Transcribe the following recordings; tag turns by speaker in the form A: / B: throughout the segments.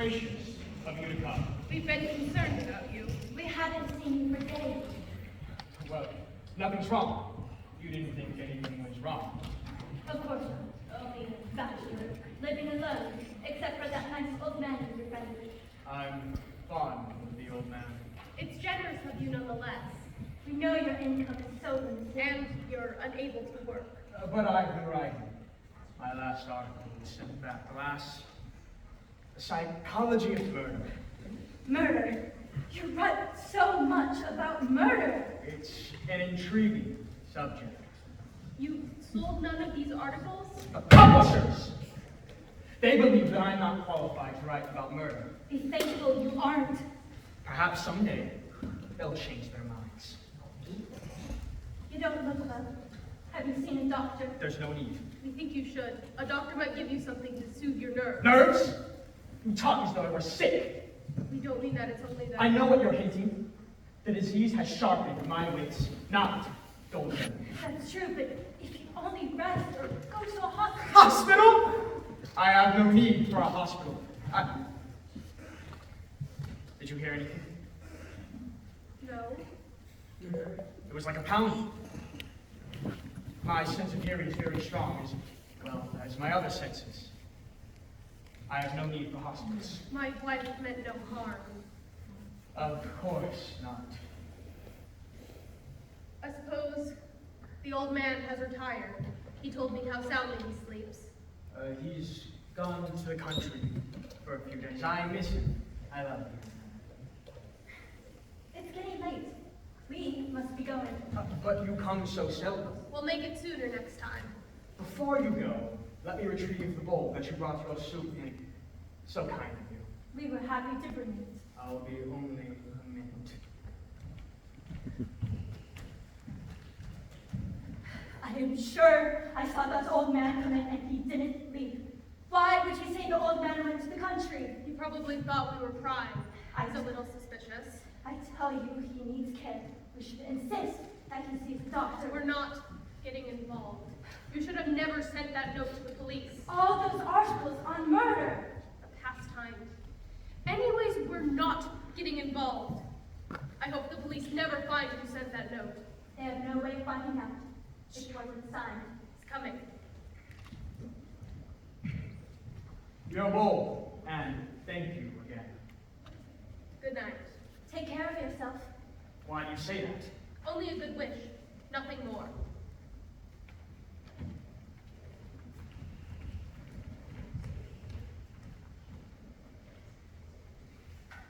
A: gracious of you to come.
B: We've been concerned about you.
C: We haven't seen you for days.
A: Well, nothing's wrong. You didn't think anything was wrong.
C: Of course not. Only a bachelor, living alone, except for that nice old man who's your friend.
A: I'm fond of the old man.
B: It's generous of you nonetheless.
C: We know your income is so limited.
B: And you're unable to work.
A: But I've been writing. My last article was sent back. Alas, the psychology of murder.
C: Murder? You write so much about murder.
A: It's an intriguing subject.
B: You sold none of these articles?
A: Publishers! They believe that I'm not qualified to write about murder.
C: Be thankful you aren't.
A: Perhaps someday they'll change their minds.
C: You don't look well. Have you seen a doctor?
A: There's no need.
B: We think you should. A doctor might give you something to soothe your nerves.
A: Nerves? You talk as though I were sick.
B: We don't mean that, it's only that.
A: I know what you're hinting. The disease has sharpened my wits, not dulled them.
C: That's true, but if you only rest or go to a hospital.
A: Hospital? I have no need for a hospital. Did you hear anything?
B: No.
A: It was like a pounding. My sense of hearing is very strong, as well as my other senses. I have no need for hospitals.
B: My wife meant no harm.
A: Of course not.
B: I suppose the old man has retired. He told me how soundly he sleeps.
A: He's gone to the country for a few days. I miss him. I love him.
C: It's getting late. We must be going.
A: But you come so seldom.
B: We'll make it sooner next time.
A: Before you go, let me retrieve the bowl that you brought your soup in. So kind of you.
C: We were happy to bring it.
A: I'll be only a minute.
C: I am sure I saw that old man come in and he didn't leave. Why would you say the old man went to the country?
B: He probably thought we were prying. I was a little suspicious.
C: I tell you, he needs care. We should insist that he sees a doctor.
B: We're not getting involved. You should have never sent that note to the police.
C: All those articles on murder.
B: A pastime. Anyways, we're not getting involved. I hope the police never find who sent that note.
C: They have no way of finding out. It wasn't signed.
B: It's coming.
A: Your bowl, and thank you again.
B: Good night.
C: Take care of yourself.
A: Why do you say that?
B: Only a good wish. Nothing more.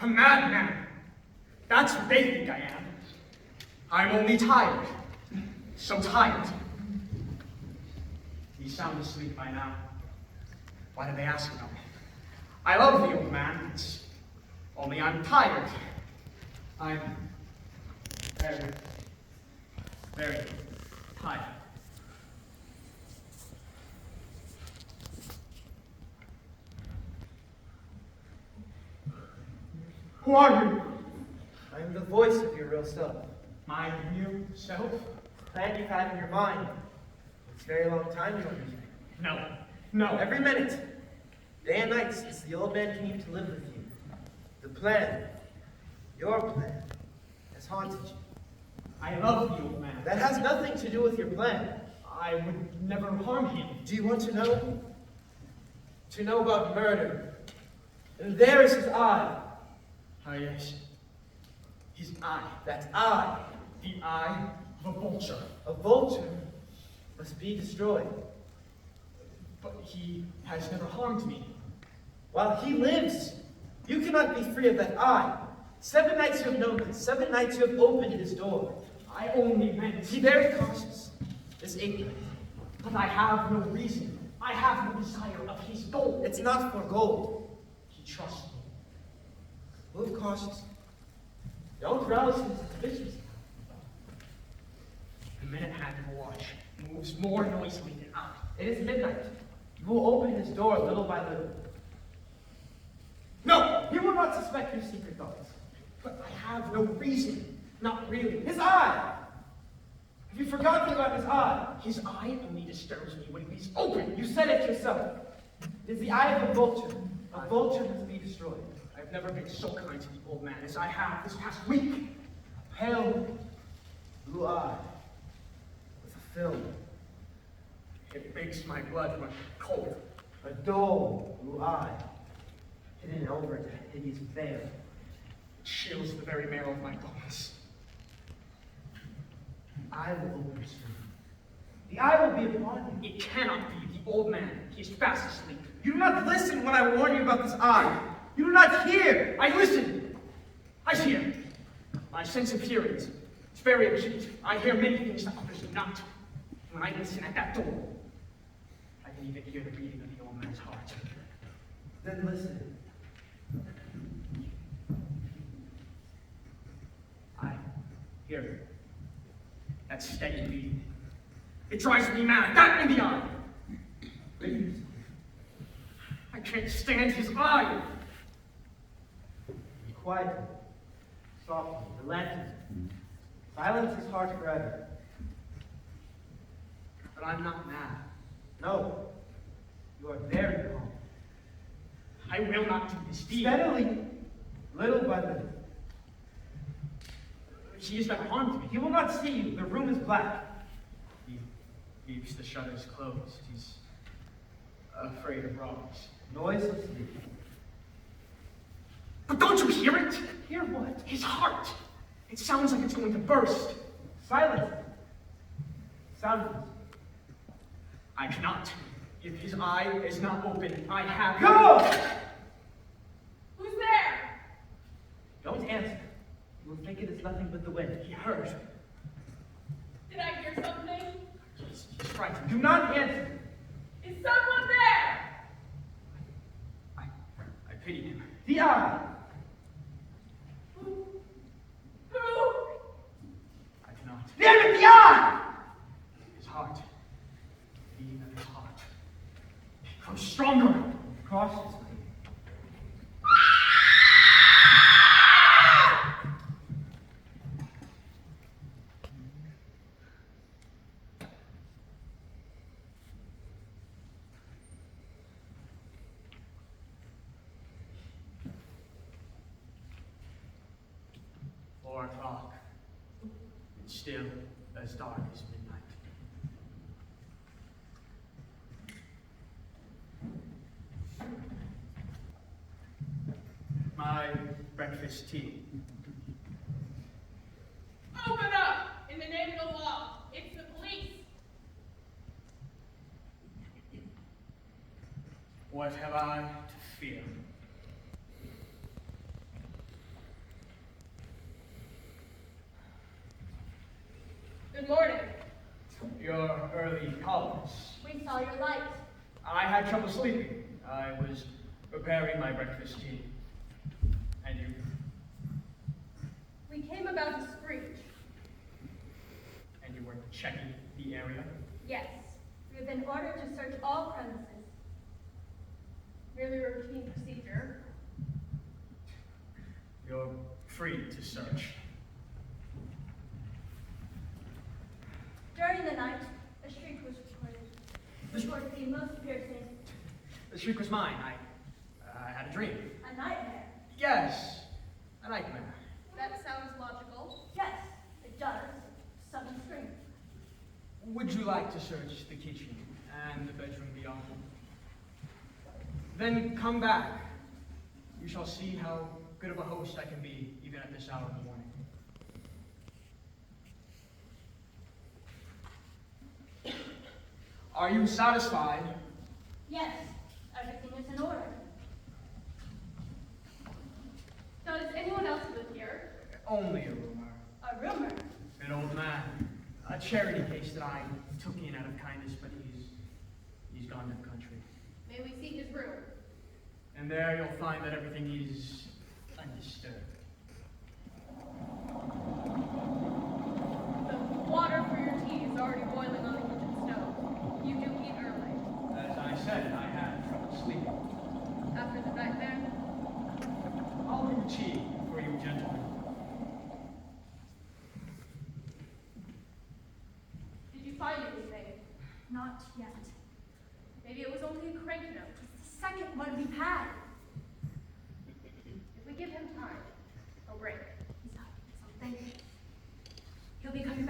A: A madman! That's what they think I am. I'm only tired. So tired. He's sound asleep by now. Why did they ask about me? I love the old man. It's only I'm tired. I'm very, very tired. Who are you?
D: I am the voice of your real self.
A: My real self?
D: Plan you've had in your mind. It's a very long time you understand.
A: No. No.
D: Every minute, day and night since the old man came to live with you. The plan, your plan, has haunted you.
A: I love the old man.
D: That has nothing to do with your plan.
A: I would never harm him.
D: Do you want to know? To know about murder. And there is his eye.
A: Ah, yes. His eye.
D: That eye,
A: The eye of a vulture.
D: a vulture, must be destroyed.
A: But he has never harmed me.
D: While he lives, you cannot be free of that eye. 7 nights you have known this. 7 nights you have opened his door.
A: I only meant.
D: Be very cautious. This 8th night.
A: But I have no reason. I have no desire of his gold.
D: It's not for gold.
A: He trusts me.
D: Move cautiously. Don't rouse his suspicions.
A: The minute hand of a watch moves more noisily than I.
D: It is midnight. You will open his door little by little.
A: No!
D: He will not suspect your secret thoughts.
A: But I have no reason. Not really.
D: His eye! Have you forgotten about his eye?
A: His eye only disturbs me when he's open.
D: You said it yourself. It is the eye of a vulture, The vulture must be destroyed.
A: I've never been so kind to the old man as I have this past week.
D: Pale blue eye with a film.
A: It makes my blood run cold.
D: A dull blue eye hidden over its hideous veil.
A: It chills the very marrow of my bones.
D: I will open soon. The eye will be upon you.
A: It cannot be the old man. He is fast asleep.
D: You do not listen when I warn you about this eye. You do not hear.
A: I listen. I hear. My sense of hearing is very acute. I hear many things that others do not. When I listen at that door, I can even hear the beating of the old man's heart.
D: Then listen.
A: I hear it. That steady beating. It drives me mad. That in the eye. I can't stand his eye.
D: Quietly, softly, relentlessly. Silence his heart forever.
A: But I'm not mad.
D: No, you are very calm.
A: I will not do this deed.
D: Steadily, little by little.
A: He has never harmed me.
D: He will not see you. The room is black.
A: He keeps the shutters closed. He's afraid of robbers.
D: Noiselessly.
A: But don't you hear it?
D: Hear what?
A: His heart. It sounds like it's going to burst.
D: Silence. Soundless.
A: I cannot. If his eye is not open, I have...
D: Go!
B: Who's there?
D: Don't answer. You will think it is nothing but the wind.
A: He heard.
B: Did I hear something?
A: He's frightened.
D: Do not answer.
B: Is someone there?
A: I pity him.
D: The eye.
B: Who?
A: I cannot.
D: Damn it, the eye!
A: His heart. The beating of his heart. It grows stronger.
D: Cautiously.
A: O'clock. It's still as dark as midnight. My breakfast tea.
B: Open up! In the name of the law. It's the police.
A: What have I to fear?
B: Good morning.
A: Your early callers.
C: We saw your light.
A: I had trouble sleeping. I was preparing my breakfast tea. And you?
B: We came about a screech.
A: And you were checking the area?
C: Yes. We have been ordered to search all premises.
B: Merely routine procedure.
A: You're free to search.
C: During the night, a shriek was reported. Which was the most piercing.
A: The shriek was mine. I had a dream.
C: A nightmare.
A: Yes, a nightmare.
B: That sounds logical.
C: Yes, it does. Sudden scream.
A: Would you like to search the kitchen and the bedroom beyond? Then come back. You shall see how good of a host I can be, even at this hour of the morning. Are you satisfied?
C: Yes, everything is in order.
B: Does anyone else live here?
A: Only a rumor.
C: A rumor.
A: An old man. A charity case that I took in out of kindness, but he's gone to the country.
B: May we see his room?
A: And there you'll find that everything is undisturbed.
B: The water for your tea is already boiling on the kitchen stove. You do eat early.
A: As I said, I had trouble sleeping.
B: After the nightmare,
A: I'll brew tea for you gentlemen.
B: did you find anything?
C: Not yet.
B: Maybe it was only a crank note.
C: It's the second one we've had.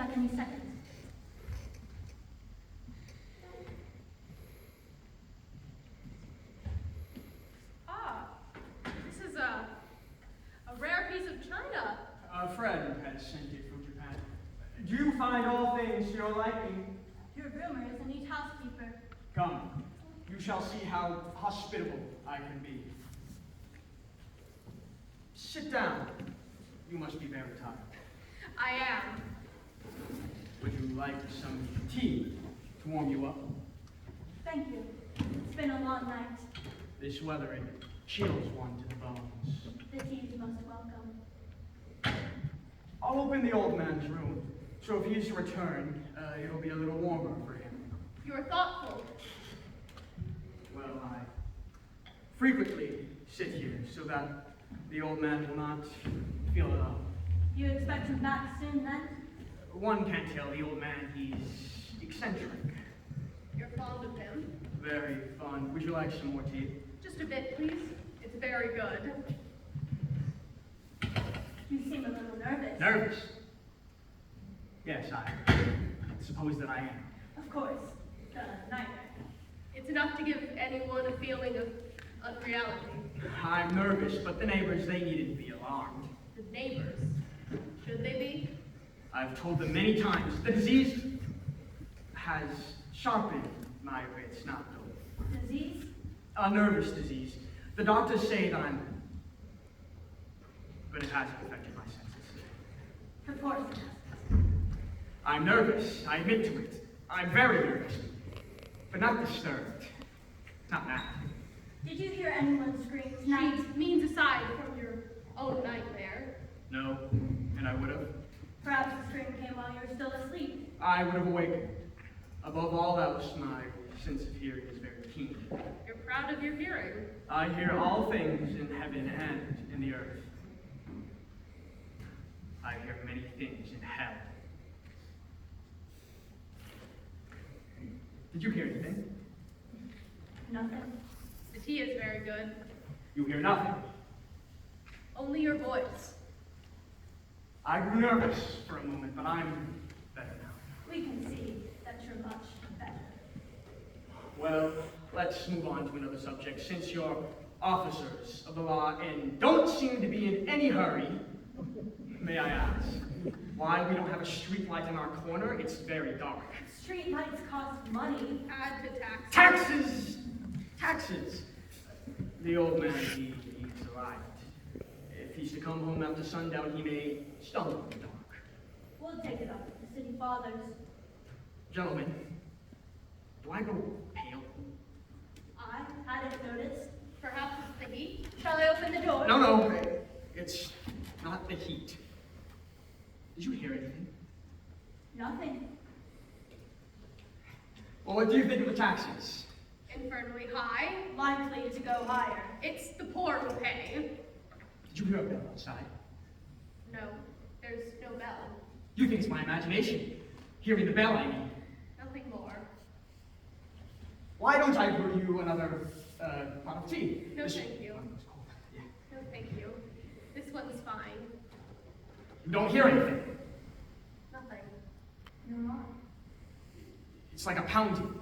C: back any second.
B: Ah, this is a rare piece of china.
A: A friend has sent it from Japan. Do you find all things to your liking?
C: Your groomer is a neat housekeeper.
A: Come, you shall see how hospitable I can be. Sit down. You must be very tired.
B: I am.
A: Would you like some tea to warm you up?
C: Thank you. It's been a long night.
A: This weather, it chills one to the bones.
C: The tea is most welcome.
A: I'll open the old man's room, so if he is to return, it'll be a little warmer for him.
B: You're thoughtful.
A: Well, I frequently sit here so that the old man will not feel alone.
C: You expect him back soon then?
A: One can't tell the old man he's eccentric.
B: You're fond of him.
A: Very fun. Would you like some more tea?
B: Just a bit, please. It's very good.
C: You seem a little nervous.
A: Nervous? Yes, I suppose that I am.
C: Of course. The nightmare.
B: It's enough to give anyone a feeling of unreality.
A: I'm nervous, but the neighbors, they needn't be alarmed.
B: The neighbors. Should they be?
A: I've told them many times the disease has sharpened my wits, not dulled.
C: Disease?
A: A nervous disease. The doctors say that but it hasn't affected my senses.
C: Of course it has.
A: I'm nervous, I admit to it. I'm very nervous, but not disturbed. Not mad.
C: Did you hear anyone scream tonight?
B: Means aside from your own nightmare.
A: No, and I would have.
C: Perhaps the scream came while you were still asleep.
A: I would have awakened. Above all else, my sense of hearing is very keen.
B: You're proud of your hearing.
A: I hear all things in heaven and in the earth. I hear many things in hell. Did you hear anything?
C: Nothing.
B: The tea is very good.
A: You hear nothing.
B: Only your voice.
A: I grew nervous for a moment, but I'm better now.
C: We can see that you're much better.
A: Well, let's move on to another subject. Since you're officers of the law and don't seem to be in any hurry, may I ask why we don't have a street light in our corner? It's very dark.
C: Street lights cost money.
B: Add to taxes.
A: Taxes! Taxes! The old man, he needs a light. If he's to come home after sundown, he may stumble in the dark.
C: We'll take it up with the city fathers.
A: Gentlemen, do I go pale?
C: I hadn't noticed.
B: Perhaps it's the heat.
C: Shall I open the door?
A: No, it's not the heat. Did you hear anything?
C: Nothing.
A: Well, what do you think of the taxes?
B: Infernally high.
C: Likely to go higher.
B: It's the poor who pay.
A: Did you hear a bell outside?
B: No, there's no bell.
A: You think it's my imagination. Hearing the bell, I mean.
B: Nothing more.
A: Why don't I brew you another pot of tea?
B: No,
A: This-
B: thank you.
A: One was cold. Yeah.
B: No, thank you. This one's fine.
A: You don't hear anything.
B: Nothing.
C: Nor I.
A: It's like a pounding,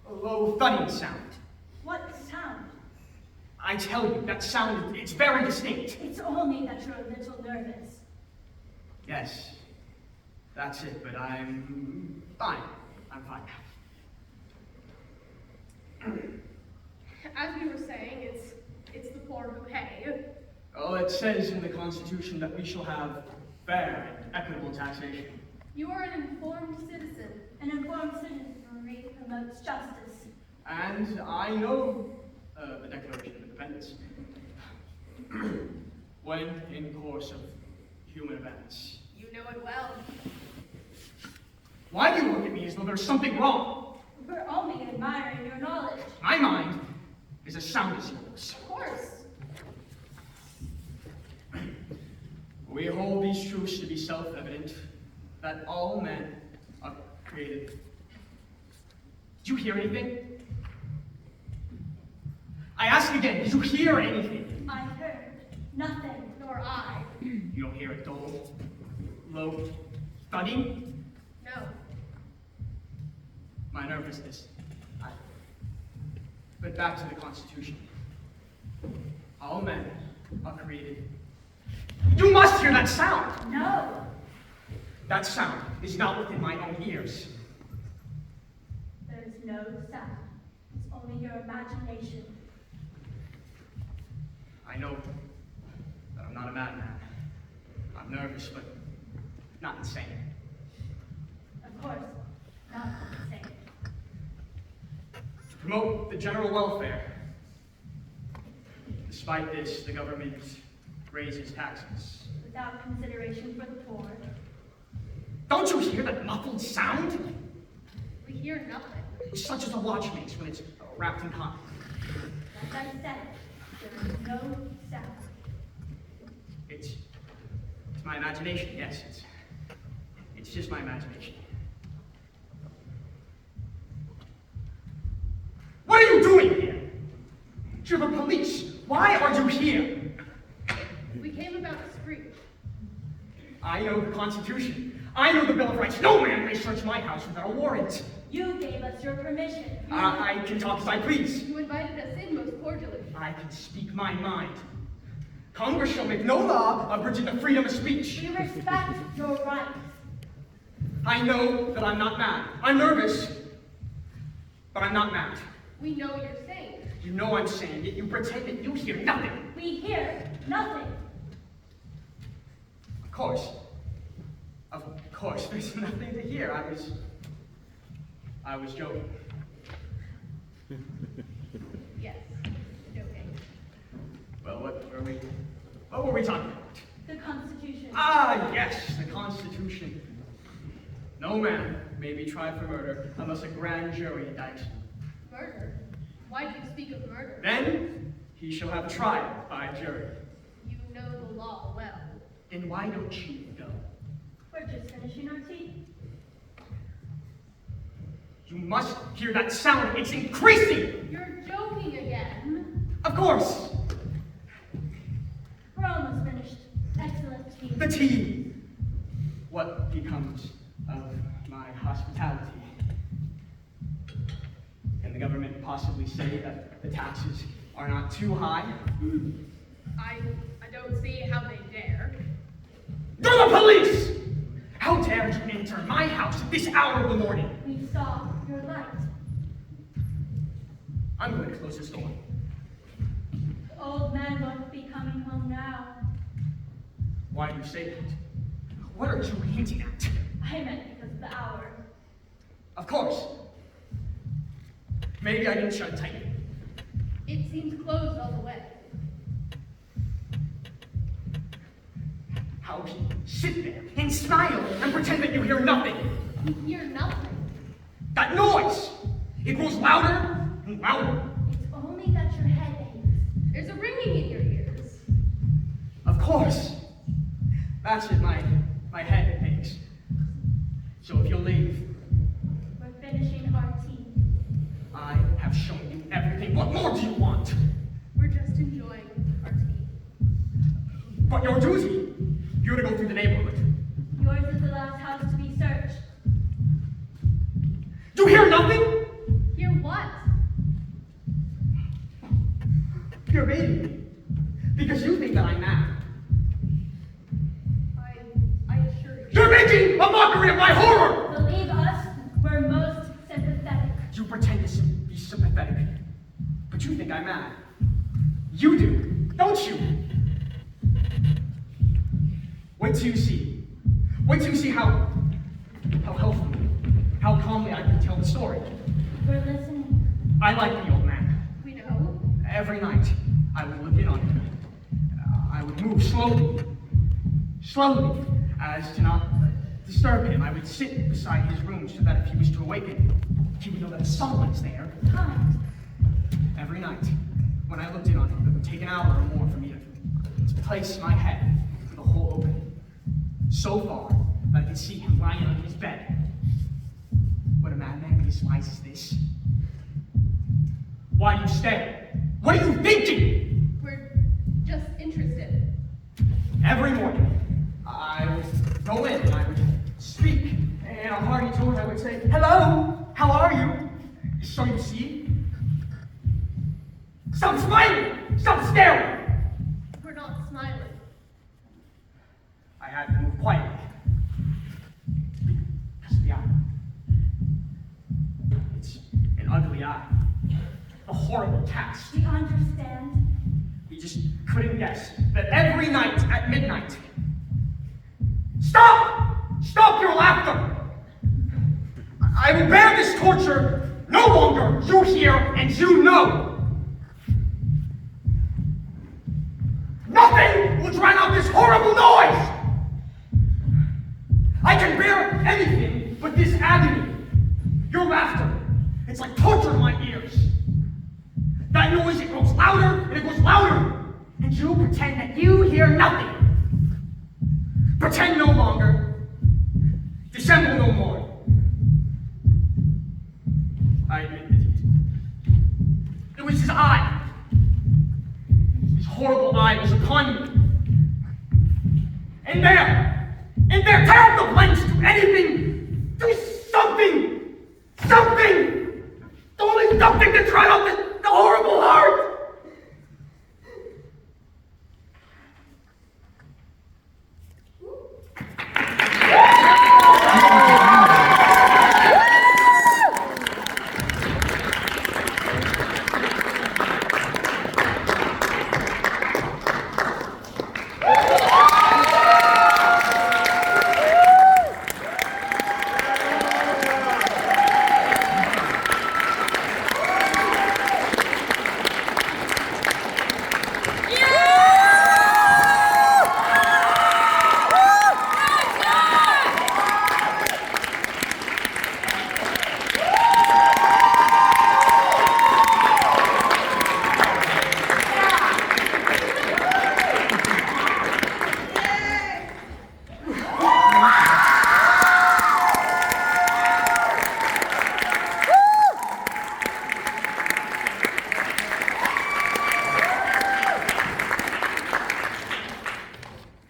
A: a low thudding sound.
C: What sound?
A: I tell you, that sound, it's very distinct.
C: It's only that you're a little nervous.
A: Yes, that's it, but I'm fine. I'm fine now.
B: As we were saying, it's the poor who pay.
A: Oh, it says in the Constitution that we shall have fair and equitable taxation.
B: You are an informed citizen.
C: An informed citizenry promotes justice.
A: And I know the Declaration of Independence. When in course of human events.
B: You know it well.
A: Why do you look at me as though there's something wrong?
C: We're only admiring your knowledge.
A: My mind is as sound as yours.
B: Of course.
A: We hold these truths to be self-evident, that all men are created. Did you hear anything? I ask again, did you hear anything?
C: I heard nothing.
B: Nor I.
A: You don't hear a dull, low thudding? business. But back to the Constitution. All men are created. You must hear that sound!
C: No.
A: That sound is not within my own ears.
C: There is no sound. It's only your imagination.
A: I know that I'm not a madman. I'm nervous, but not insane.
C: Of course, not the same.
A: To promote the general welfare. Despite this, the government raises taxes.
C: Without consideration for the poor.
A: Don't you hear that muffled sound?
B: We hear nothing.
A: Such as a watch makes when it's wrapped in cotton.
C: As I said, there is no sound.
A: It's my imagination, yes. It's just my imagination. What are you doing here? You're the police. Why are you here?
B: We came about the screech.
A: I know the Constitution. I know the Bill of Rights. No man may search my house without a warrant.
C: You gave us your permission.
A: I can talk as I please.
B: You invited us in most cordially.
A: I can speak my mind. Congress shall make no law abridging the freedom of speech.
C: We respect your rights.
A: I know that I'm not mad. I'm nervous, but I'm not mad.
B: We know you're sane.
A: You know I'm saying it. You pretend that you hear nothing.
C: We hear nothing.
A: Of course, there's nothing to hear. I was joking.
B: Yes, joking.
A: Well, what were we talking about?
C: The Constitution.
A: Ah, yes, the Constitution. No man may be tried for murder unless a grand jury indicts him.
B: Murder? Why do you speak of murder?
A: Then he shall have trial by jury.
B: You know the law well.
A: Then why don't you go?
C: We're just finishing our tea.
A: You must hear that sound. It's increasing.
B: You're joking again.
A: Of course.
C: We're almost finished. Excellent tea.
A: The tea. What becomes of my hospitality? Can the government possibly say that the taxes are not too high?
B: I don't see how they dare.
A: You're the police! How dared you enter my house at this hour of the morning?
C: We saw your light.
A: I'm going to close this door.
C: The old man won't be coming home now.
A: Why do you say that? What are you hinting at?
C: I meant because of the hour.
A: Of course. Maybe I didn't shut it tight.
B: It seems closed all the way.
A: How can you sit there and smile and pretend that you hear nothing?
B: We hear nothing.
A: That noise! It grows louder and louder.
C: It's only that your head aches.
B: There's a ringing in your ears.
A: Of course. That's it, my head aches. So if you'll leave,
C: We're finishing our tea.
A: I have shown you everything. What more do you want?
B: We're just enjoying our tea.
A: But your duty, you're to go through the neighborhood.
C: Yours is the last house to be searched.
A: You hear nothing?
B: Hear what?
A: You're baiting me. Because you think that I'm mad.
B: I assure you.
A: You're making a mockery of my horror!
C: Believe us, we're most sympathetic.
A: You pretend to be sympathetic. But you think I'm mad. You do, don't you? Wait till you see. Wait till you see how helpfully, how calmly I can tell the story.
C: We're listening.
A: I like the old man.
B: We know.
A: Every night, I would look in on him. I would move slowly, as to not disturb him. I would sit beside his room so that if he was to awaken, he would know that someone's there.
C: Kind.
A: Every night, when I looked in on him, it would take an hour or more for me to place my head through the hole open, so far that I could see him lying on his bed. Would a madman be as wise as this? Why do you stare? What are you thinking?
B: We're just interested.
A: Every morning, I would go in and I would speak. In a hearty tone, I would say, "Hello, how are you?" So you see? Stop smiling! Stop staring!
B: We're not smiling.
A: I had to move quietly. Just the eye. It's an ugly eye. A horrible task.
C: Do you understand?
A: He just couldn't guess that every night at midnight. Stop! Stop your laughter! I will bear this torture no longer. You hear and you know. Nothing will drown out this horrible noise! I can bear anything but this agony. Your laughter, it's like torture in my ears. That noise, it grows louder and it grows louder. And you pretend that you hear nothing. Pretend no longer. Dissemble no more. I admit that it was his eye. His horrible eye was upon me. And there, tear up the blanks, do anything, do